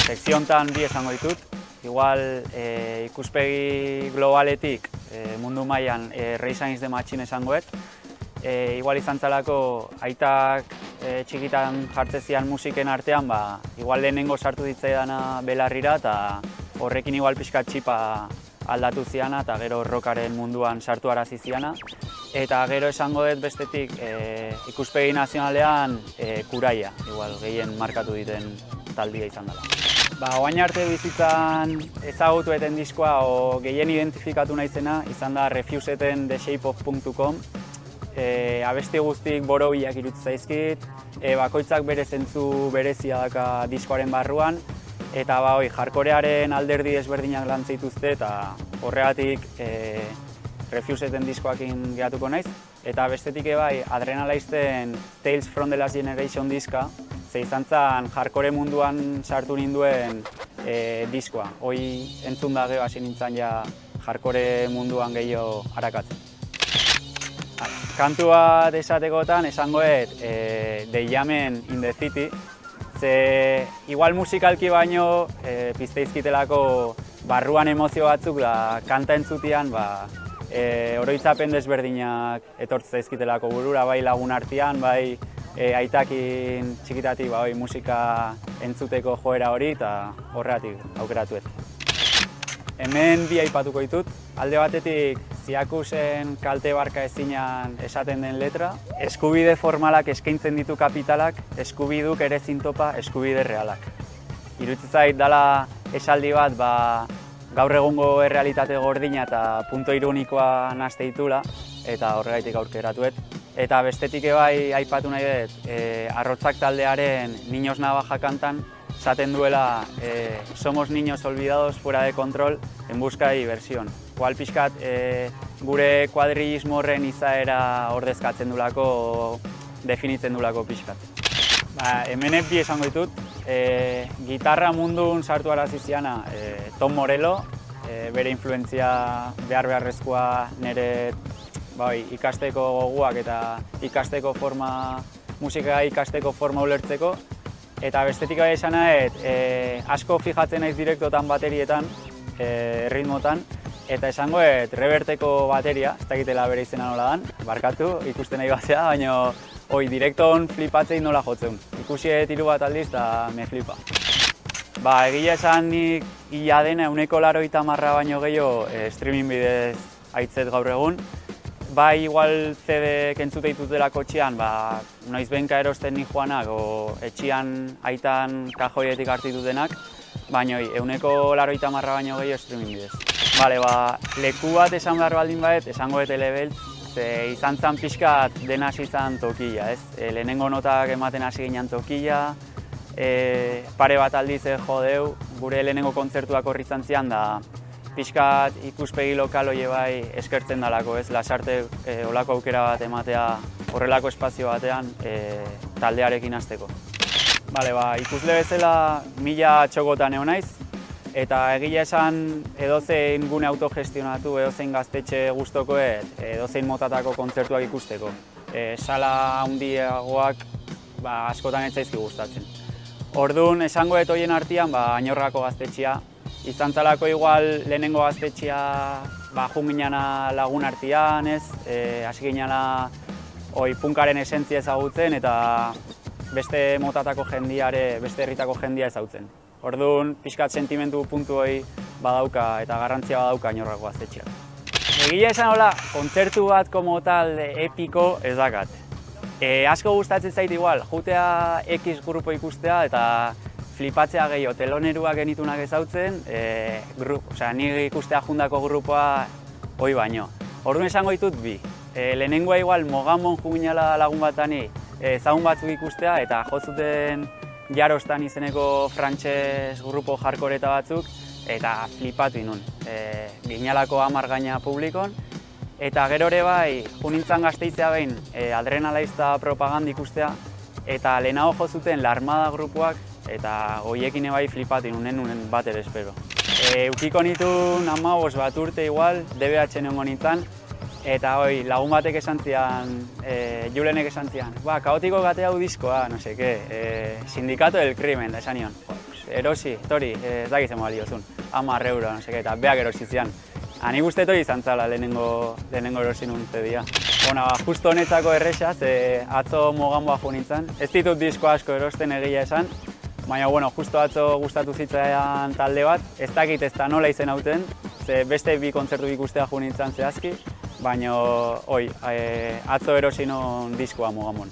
sekzio honetan bi esango ditut. Igual ikuspegi globaletik mundu mailan Rage Against the Machine esangoet. Igual izan zalako aitak txikitan jartzezian musiken artean, igual lehenengo sartu ditzaidana belarrira eta horrekin igual pixka txipa aldatu ziana eta gero rockaren munduan sartu arazi ziana. Eta gero esango dut bestetik ikuspegi nazionalean Kuraia, igual gehien markatu diten taldia izan dela. Oain arte bizitzan ezagutu eten diskoa o gehien identifikatu naizena izan da Refuseden theshapeof.com. Abesti guztik borobilak iruditzen zaizkit, bakoitzak bere zentzu berezia daka diskoaren barruan, eta hardcorearen alderdi desberdinak lantzen dituzte eta horregatik Refuseden diskoakin geratuko naiz. Eta bestetik Adrenalaisten Tales from the Last Generation diska, ze izan zen hardcore munduan sartu ninduen diskoa. Hoi entzun da gero hasi nintzen ja hardcore munduan gehiago harakatzen. Kantu bat esatekotan esangoet Deiamen in the City, ze igual musikalki baino pizteizkitelako barruan emozio batzuk da kanta entzutian oroitzapen desberdinak etortze zaizkitelako burura, bai lagun artean, bai aitakin txikitatik musika entzuteko joera hori eta horregatik aukeratuet. Hemen bi aipatuko ditut. Alde batetik Ziakusen kalte barka ezinan esaten den letra. Eskubide formalak eskaintzen ditu kapitalak, eskubiduk ere zintopa eskubide realak. Iruditzen zait dela esaldi bat gaur egungo errealitate gordina eta punto ironikoa nahaste ditula, eta horregaitik aurkeratuet. Eta bestetik aipatu nahi dut, Arrotzak taldearen Niños Navaja kantan, esaten duela somos niños olvidados fuera de control en busca de diversión. Igual pixkat gure kuadrillismo horren izaera ordezkatzen dulako, definitzen dulako pixkat. Hemen bi esango ditut, gitarra mundun sartu arazi ziana Tom Morello, bere influentzia beharrezkoa nire ikasteko goguak eta ikasteko forma, musika ikasteko forma ulertzeko. Eta bestetik esan asko fijatzen naiz direktotan baterietan, ritmotan, eta esangoet Reverteko bateria, ez dakitela bere izena nola dan, barkatu, ikusten nahi batzea, baina direkton flipatzein nola jotzen. Ikusi hiru bat aldiz eta me flipa. Egia esan nik ia dena 180 baino gehiago streaming bidez aitzet gaur egun. Igual CD-ek entzute ditutela kotxean, noiz benka erosten ni joanak, etxian aitan kajoietik hartu ditutenak, baina 180 baino gehiago streaming bidez. Leku bat esan behar baldin badet, esango dut Elebeltz, ze izan zen pixkat dena hasi zen tokila, ez? Lehenengo notak ematen hasi ginen tokila, pare bat aldiz jodeu, gure lehenengo kontzertuak horri izan zian da, pixkat ikuspegi lokal hori eskertzen dalako, ez? Lasarte olako aukera bat ematea horrelako espazio batean taldearekin hasteko. Ikusle bezala 1000 txokotan egon naiz, eta egia esan edozein gune autogestionatu, edozein gaztetxe gustokoet, edozein motatako kontzertuak ikusteko. Sala handiagoak askotan ez zaizki gustatzen. Orduan, esangoet horien artean, Añorrako gaztetxea. Izan zalako igual lehenengo gaztetxea jun ginana lagun artean, ez? Hasi ginana punkaren esentzia ezagutzen eta beste motatako jendiare, beste herritako jendia ezagutzen. Orduan, pixkat sentimentu puntu hori badauka eta garrantzia badauka Añorrako gaztetxea. Egia esan hola, kontzertu bat como tal epiko ez dakat. Asko gustatzen zait igual, jutea X grupo ikustea eta flipatzea gehiago, teloneruak genitunak ezautzen, nik ikustea jundako grupoa hoi baino. Orduan esango ditut bi. Lehenengoa igual Mogamon juginala lagun batani ezagun batzuk ikustea eta jotzuten Jarostan izeneko frantses grupo hardcoreta batzuk eta flipatu inun. Ginalako 10 gaina publikon. Eta gero ere junintzan Gasteizea behin Adrenalaista propaganda ikustea eta lehenago jozuten La Armada grupoak eta goiekin flipatu nunen bat ere espero. Ukiko nituen 15 bat urte igual, DBH nengo nintzen, eta lagun batek esan zian, Julenek esan zian, kaotiko gate hau diskoa, no seke, Sindikato del Crimen, da esan nion. erosi, etori, ez dakiz ema baliozun, 10 euro, no seke, eta beak erosi zian. Nik uste hori izan zala lehenengo erosi nuntze dira. Bona, justo honetzako erresa, ze atzo Moganboa jo nintzen. Ez ditut disko asko erosten egia esan, baina, bueno, justo atzo gustatu zitzaidan talde bat, ez dakit ez da nola izen hauten, ze beste bi kontzertu ikustea jo nintzen zehazki, baina, atzo erosi non diskoa Moganbon.